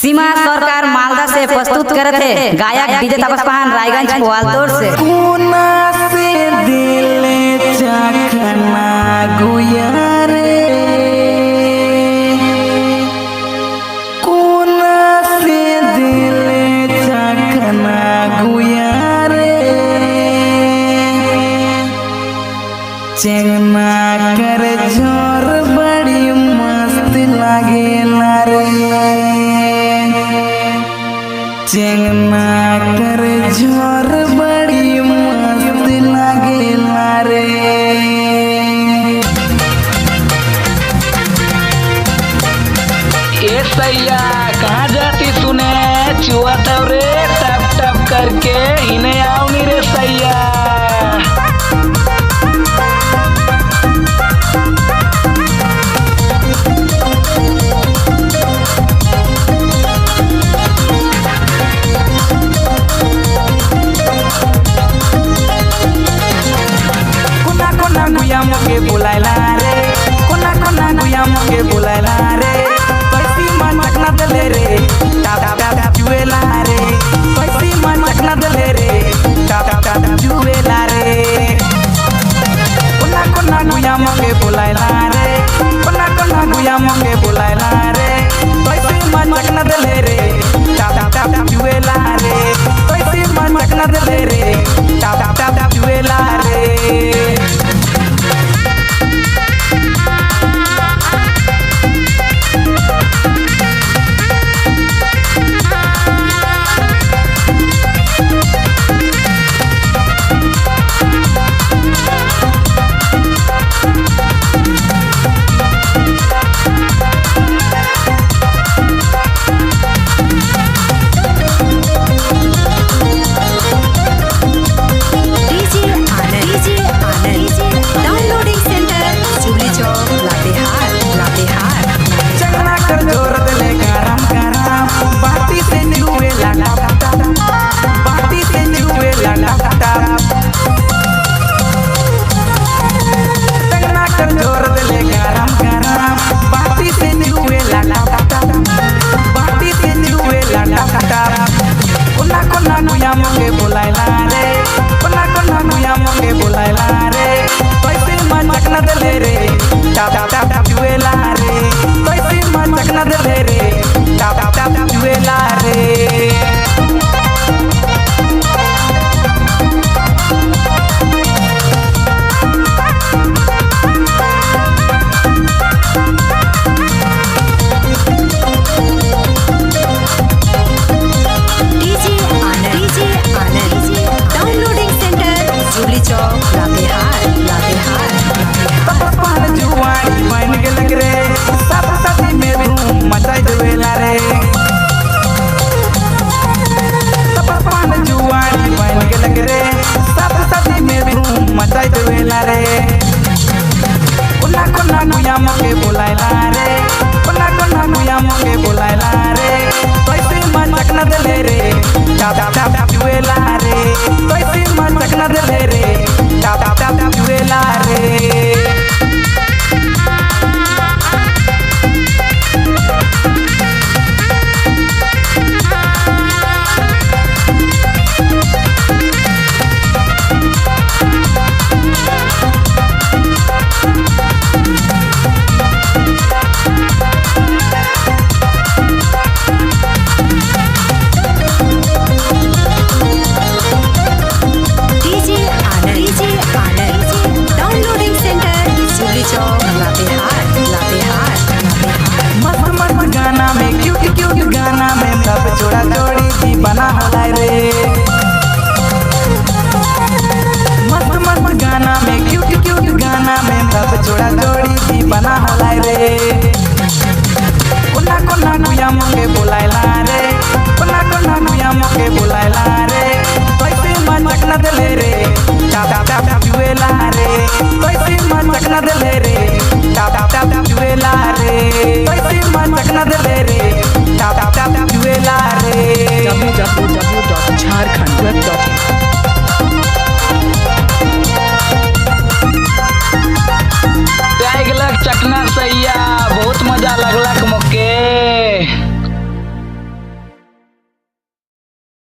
सीमा सरकार मालदा से प्रस्तुत करत है गायक डीजे तापस पान रायगंज पोआलतोड़ से। कोना से दिले चखना गुया रे, कोना से दिले चखना गुया रे, चेंगना कर झोर बड़ी मस्त लागे रे, चेंगना कर झोर बड़ी मस्त लागे रे। ए सैया कहाँ जाती तूने, चुआ तब रे टप टप करके इन्हें आओ नी रे सैया। गुया मुके बुलाइला रे, कोना कोना गुया मुके बुलाइला रे, पैसी मन चकना दले रे, टाप टाप टाप जुएला रे, पैसी मन चकना दले रे, टाप टाप टाप जुएला रे। कोना कोना गुया मुके बुलाइला रे, कोना कोना गुया मुके बुलाइला रे, पैसी मन चकना दले रे, टाप टाप टाप जुएला रे, पैसी मन चकना दले रे, टाप टाप टाप जुएला रे। मुके बुलाइला रे, कोना कोना गुया मुके बुलाइला रे, पैसे मन चकना दले रे, टाप टाप टाप जुएला रे, पैसे मन चकना दले रे, टाप टाप टाप जुएला रे। कोना कोना गुया मुके बुलाइला रे, कोना कोना गुया मुके बुलाइला रे, पैसे मन चकना दले रे, टाप टाप टाप जुएला रे, पैसे मन चकना दले रे, टाप टाप टाप जुएला रे। जोड़ा जोड़ी जी बना होला रे, मस्त मस्त गाना में क्यूट क्यूट गाना में सब जोड़ा जोड़ी जी बना होला रे। कोना कोना गुया मुके बुलाइला रे, कोना कोना गुया मुके बुलाइला रे, पैसे मन चकना दले रे, टाप टाप टाप जुएला रे, पैसे मन चकना दले रे, टाप टाप टाप जुएला रे, पैसे मन चकना दले रे।